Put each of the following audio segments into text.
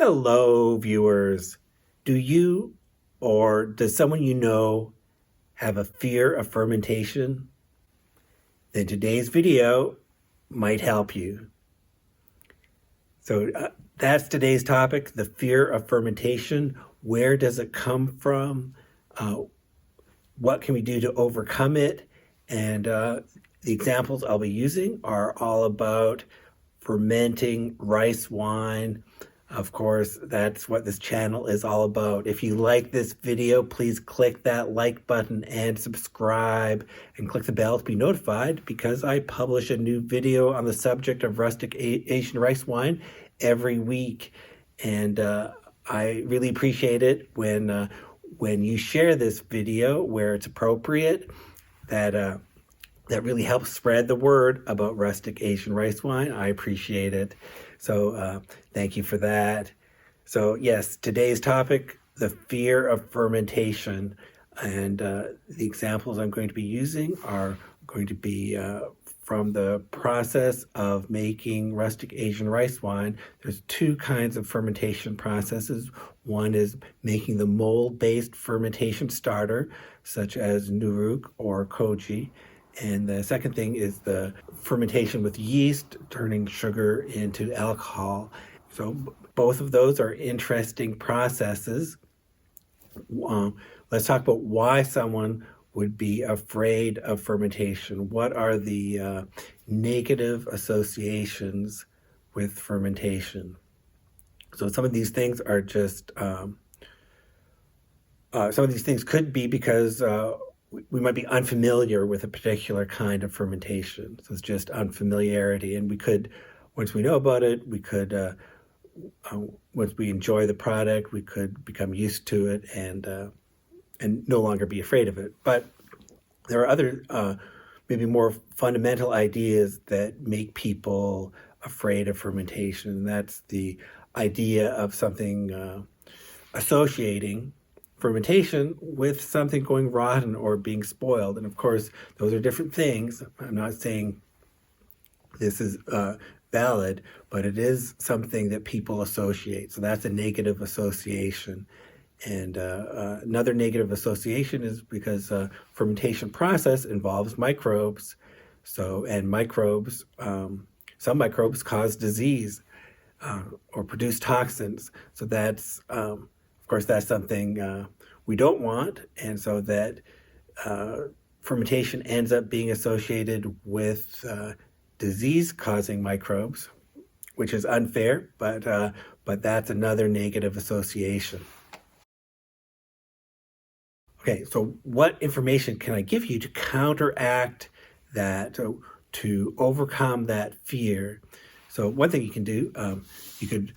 Hello, viewers. Do you or does someone you know have a fear of fermentation? Then today's video might help you. So that's today's topic, the fear of fermentation. Where does it come from? What can we do to overcome it? And the examples I'll be using are all about fermenting rice wine. Of course, that's what this channel is all about. If you like this video, please click that like button and subscribe and click the bell to be notified because I publish a new video on the subject of rustic Asian rice wine every week. And I really appreciate it when you share this video where it's appropriate. That really helps spread the word about rustic Asian rice wine. I appreciate it. So thank you for that. So yes, today's topic, the fear of fermentation. And the examples I'm going to be using are going to be from the process of making rustic Asian rice wine. There's two kinds of fermentation processes. One is making the mold-based fermentation starter, such as Nuruk or Koji. And the second thing is the fermentation with yeast, turning sugar into alcohol. So both of those are interesting processes. Let's talk about why someone would be afraid of fermentation. What are the negative associations with fermentation? So some of these things are just, some of these things could be because we might be unfamiliar with a particular kind of fermentation. So it's just unfamiliarity. And we could, once we know about it, we could, once we enjoy the product, we could become used to it and no longer be afraid of it. But there are other, maybe more fundamental ideas that make people afraid of fermentation. And that's the idea of something associating fermentation with something going rotten or being spoiled. And of course, those are different things. I'm not saying this is valid, but it is something that people associate. So that's a negative association. And another negative association is because fermentation process involves microbes. So, and microbes, some microbes cause disease or produce toxins. So that's, of course, that's something we don't want. And so that fermentation ends up being associated with disease-causing microbes, which is unfair, but that's another negative association. Okay, so what information can I give you to counteract that, to overcome that fear? So one thing you can do, you could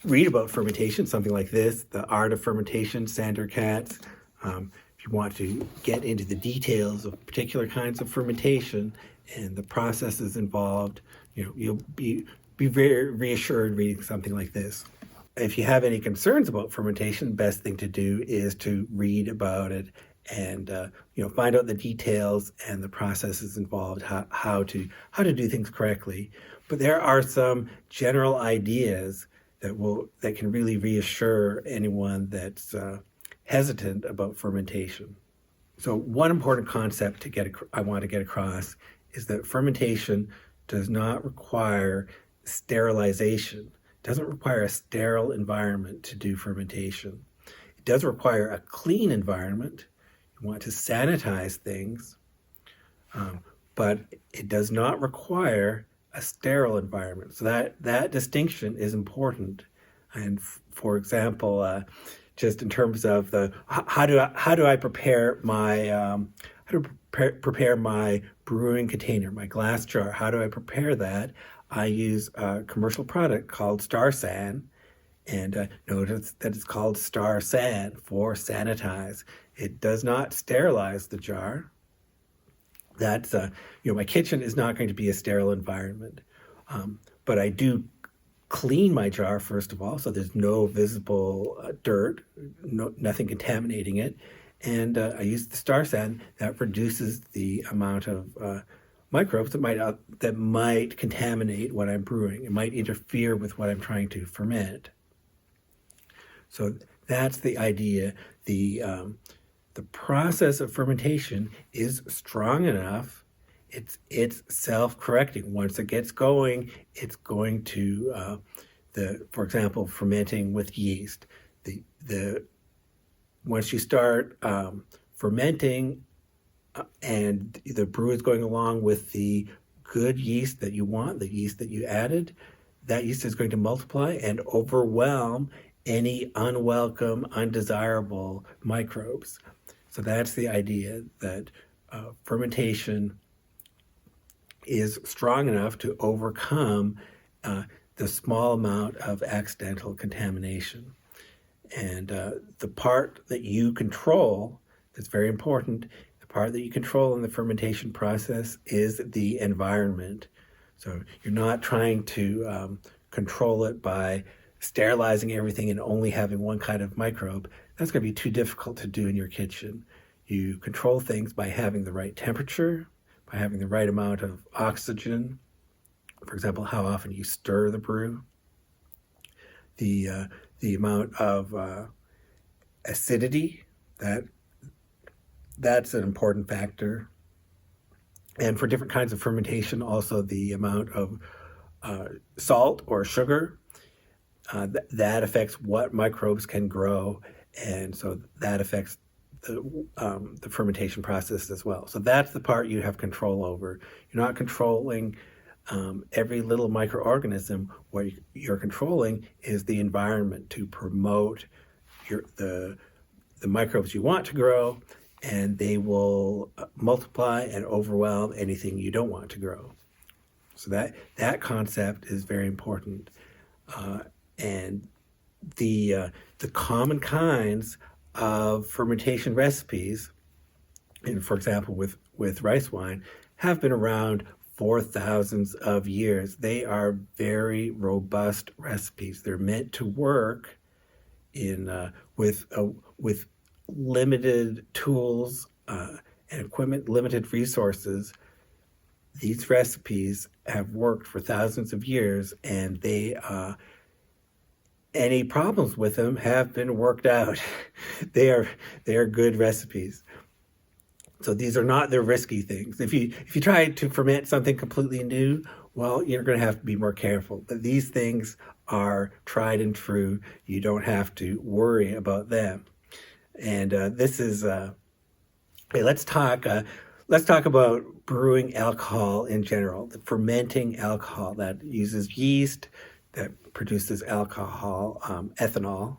read about fermentation, something like this, The Art of Fermentation, Katz. If you want to get into the details of particular kinds of fermentation and the processes involved, you'll be very reassured reading something like this. If you have any concerns about fermentation, the best thing to do is to read about it and find out the details and the processes involved, how to do things correctly. But there are some general ideas that can really reassure anyone that's hesitant about fermentation. So one important concept I want to get across is that fermentation does not require sterilization. It doesn't require a sterile environment to do fermentation. It does require a clean environment. You want to sanitize things, but it does not require a sterile environment. So that distinction is important. And for example, just in terms of how do I prepare my prepare my brewing container, my glass jar? How do I prepare that? I use a commercial product called StarSan, and notice that it's called StarSan for sanitize. It does not sterilize the jar. That's my kitchen is not going to be a sterile environment, but I do clean my jar first of all, so there's no visible dirt, nothing contaminating it, and I use the StarSan that reduces the amount of microbes that might contaminate what I'm brewing. It might interfere with what I'm trying to ferment. So that's the idea. The process of fermentation is strong enough. It's self-correcting. Once it gets going, it's going to for example, fermenting with yeast. The once you start fermenting and the brew is going along with the good yeast that you want, the yeast that you added, that yeast is going to multiply and overwhelm any unwelcome, undesirable microbes. So that's the idea, that fermentation is strong enough to overcome the small amount of accidental contamination. And the part that you control, that's very important, the part that you control in the fermentation process is the environment. So you're not trying to control it by sterilizing everything and only having one kind of microbe. That's going to be too difficult to do in your kitchen. You control things by having the right temperature, by having the right amount of oxygen. For example, how often you stir the brew, the amount of acidity, that's an important factor. And for different kinds of fermentation, also the amount of salt or sugar, that affects what microbes can grow, and so that affects the fermentation process as well. So that's the part you have control over. You're not controlling every little microorganism. What you're controlling is the environment to promote the microbes you want to grow, and they will multiply and overwhelm anything you don't want to grow. So that concept is very important. And the common kinds of fermentation recipes, and for example with rice wine, have been around for thousands of years. They are very robust recipes. They're meant to work in with limited tools and equipment, limited resources. These recipes have worked for thousands of years, and they any problems with them have been worked out. They are good recipes. So they're risky things. If you try to ferment something completely new, well, you're going to have to be more careful. But these things are tried and true. You don't have to worry about them. And this is hey, let's talk about brewing alcohol in general. The fermenting alcohol that uses yeast, that produces alcohol, ethanol.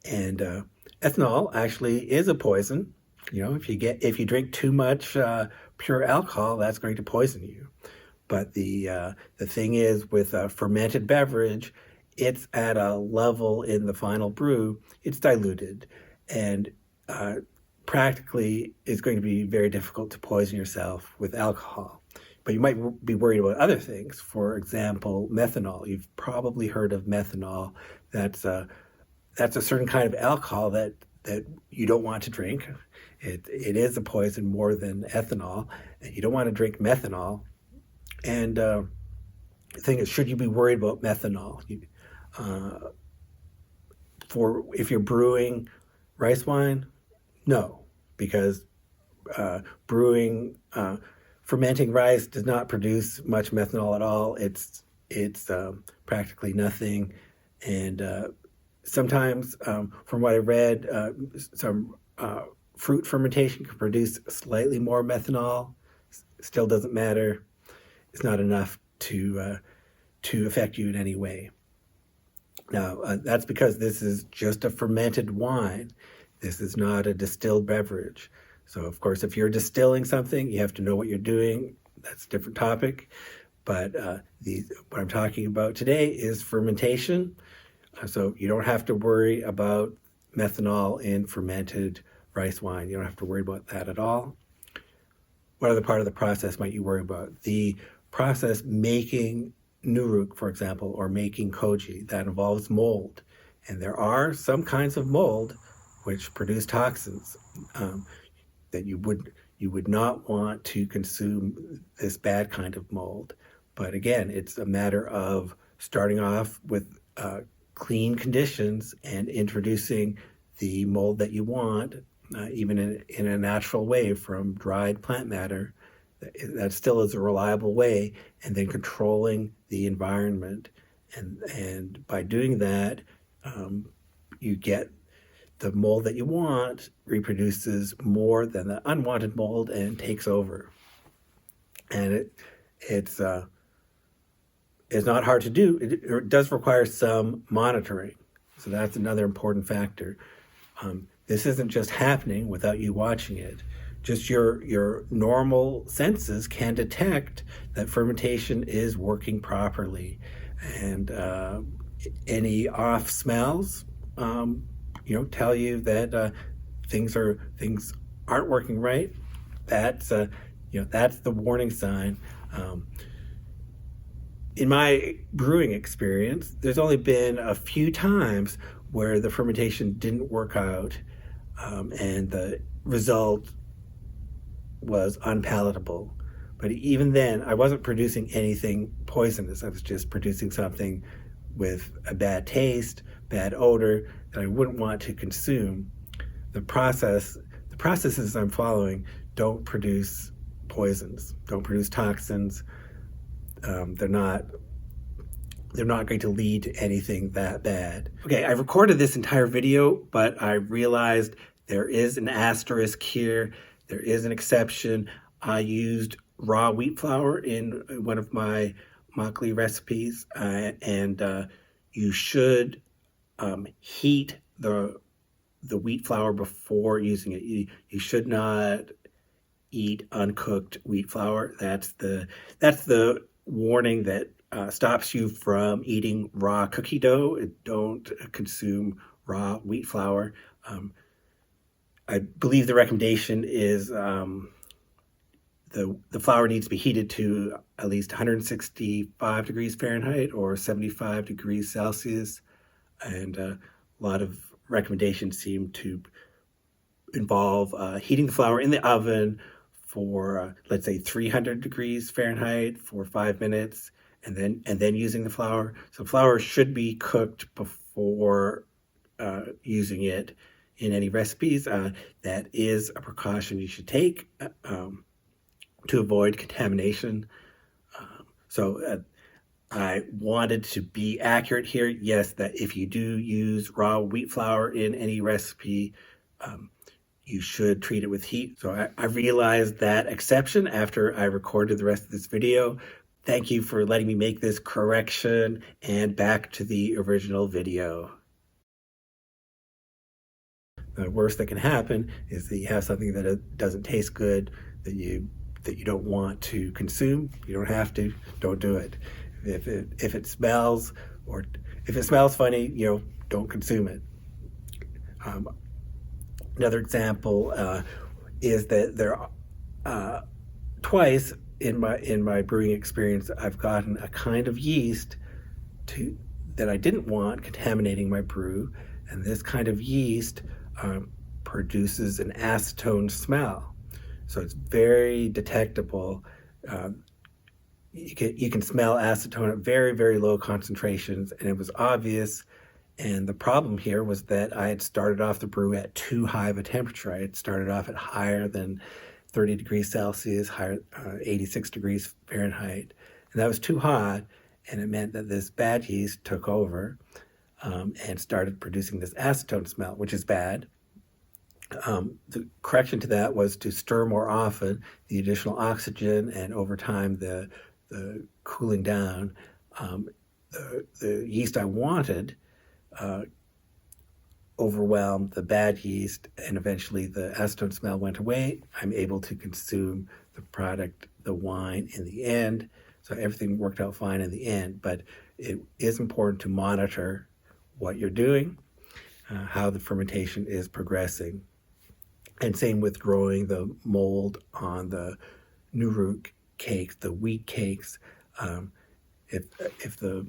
And ethanol actually is a poison. You know, if you drink too much pure alcohol, that's going to poison you. But the thing is, with a fermented beverage, it's at a level in the final brew, it's diluted, and practically is going to be very difficult to poison yourself with alcohol. But you might be worried about other things. For example, methanol. You've probably heard of methanol. That's a certain kind of alcohol that you don't want to drink. It is a poison more than ethanol, and you don't want to drink methanol. And the thing is, should you be worried about methanol? If you're brewing rice wine, no, because fermenting rice does not produce much methanol at all. It's practically nothing, and sometimes, from what I read, some fruit fermentation can produce slightly more methanol. Still doesn't matter. It's not enough to affect you in any way. Now, that's because this is just a fermented wine. This is not a distilled beverage. So, of course, if you're distilling something, you have to know what you're doing. That's a different topic. But what I'm talking about today is fermentation. So you don't have to worry about methanol in fermented rice wine. You don't have to worry about that at all. What other part of the process might you worry about? The process making nuruk, for example, or making koji, that involves mold. And there are some kinds of mold which produce toxins that you would not want to consume this bad kind of mold. But again, it's a matter of starting off with clean conditions and introducing the mold that you want, even in a natural way from dried plant matter, that still is a reliable way, and then controlling the environment. And by doing that, you get the mold that you want reproduces more than the unwanted mold and takes over. And it's not hard to do. It does require some monitoring. So that's another important factor. This isn't just happening without you watching it. Just your normal senses can detect that fermentation is working properly. And any off smells, tell you that things aren't working right. That's that's the warning sign. In my brewing experience, there's only been a few times where the fermentation didn't work out, and the result was unpalatable. But even then, I wasn't producing anything poisonous. I was just producing something with a bad taste, bad odor that I wouldn't want to consume. The processes I'm following don't produce poisons, don't produce toxins. They're not going to lead to anything that bad. Okay, I recorded this entire video, but I realized there is an asterisk here. There is an exception. I used raw wheat flour in one of my makgeolli recipes, and you should heat the wheat flour before using it. You should not eat uncooked wheat flour. That's the warning that stops you from eating raw cookie dough. Don't consume raw wheat flour. I believe the recommendation is the flour needs to be heated to at least 165 degrees Fahrenheit or 75 degrees Celsius. And a lot of recommendations seem to involve heating the flour in the oven for, let's say, 300 degrees Fahrenheit for 5 minutes, and then using the flour. So flour should be cooked before using it in any recipes. That is a precaution you should take to avoid contamination. So I wanted to be accurate here. Yes, that if you do use raw wheat flour in any recipe, you should treat it with heat. So I realized that exception after I recorded the rest of this video. Thank you for letting me make this correction, and back to the original video. The worst that can happen is that you have something that doesn't taste good, that you don't want to consume. You don't have to. Don't do it. If it smells funny, don't consume it. Another example is that there twice in my brewing experience, I've gotten a kind of yeast that I didn't want contaminating my brew, and this kind of yeast produces an acetone smell. So it's very detectable. You can smell acetone at very, very low concentrations, and it was obvious. And the problem here was that I had started off the brew at too high of a temperature. I had started off at higher than 30 degrees Celsius, 86 degrees Fahrenheit. And that was too hot, and it meant that this bad yeast took over and started producing this acetone smell, which is bad. The correction to that was to stir more often. The additional oxygen and over time the cooling down, the yeast I wanted overwhelmed the bad yeast, and eventually the acetone smell went away. I'm able to consume the product, the wine, in the end. So everything worked out fine in the end, but it is important to monitor what you're doing, how the fermentation is progressing. And same with growing the mold on the Nuruk cakes, the wheat cakes. If the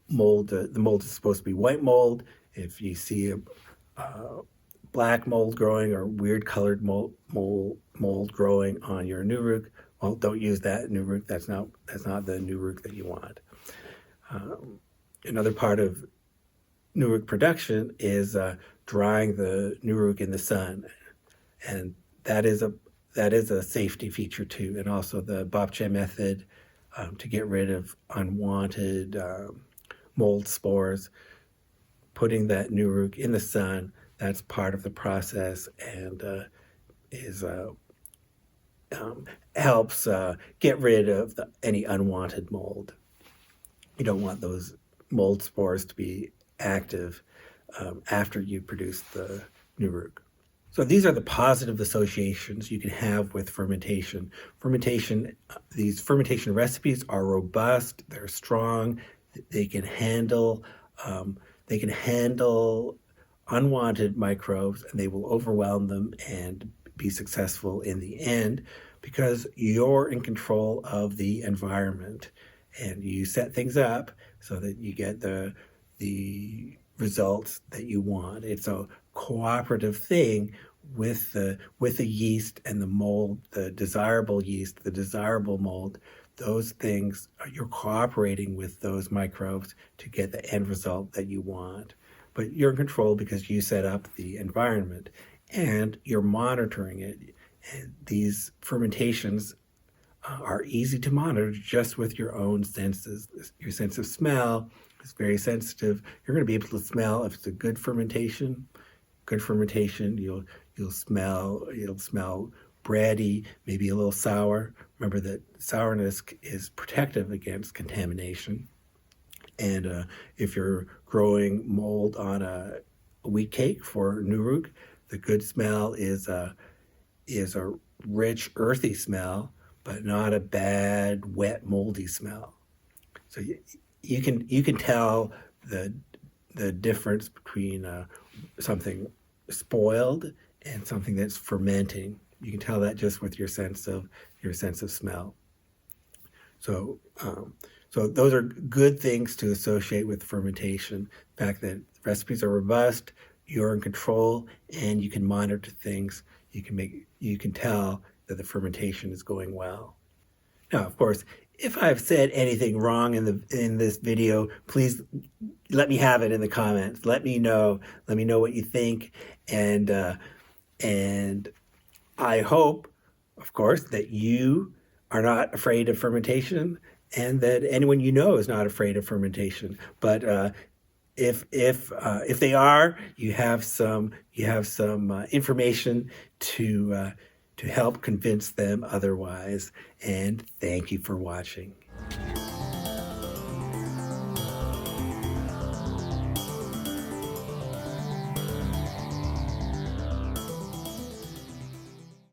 mold is supposed to be white mold, if you see a black mold growing or weird colored mold growing on your Nuruk, well, don't use that Nuruk. That's not the Nuruk that you want. Another part of Nuruk production is drying the Nuruk in the sun, and that is a safety feature too, and also the Bobche method to get rid of unwanted mold spores. Putting that Nuruk in the sun, that's part of the process, and is helps get rid of any unwanted mold. You don't want those mold spores to be active after you produce the Nuruk. So these are the positive associations you can have with fermentation. These fermentation recipes are robust, they're strong, they can handle unwanted microbes, and they will overwhelm them and be successful in the end because you're in control of the environment and you set things up so that you get the results that you want. It's a cooperative thing with the yeast and the mold, the desirable yeast, the desirable mold. Those things, you're cooperating with those microbes to get the end result that you want. But you're in control because you set up the environment and you're monitoring it. And these fermentations are easy to monitor just with your own senses. Your sense of smell is very sensitive. You're going to be able to smell if it's a good fermentation. Good fermentation, you'll smell bready, maybe a little sour. Remember that sourness is protective against contamination. And if you're growing mold on a wheat cake for Nuruk, the good smell is a rich, earthy smell, but not a bad, wet, moldy smell. So you can tell the difference between something spoiled and something that's fermenting. You can tell that just with your sense of smell. So those are good things to associate with fermentation. The fact that recipes are robust, you're in control, and you can monitor things. You can tell that the fermentation is going well. Now, of course, if I've said anything wrong in this video, please let me have it in the comments. Let me know. Let me know what you think, and I hope, of course, that you are not afraid of fermentation, and that anyone you know is not afraid of fermentation. But if they are, you have some information to help convince them otherwise. And thank you for watching.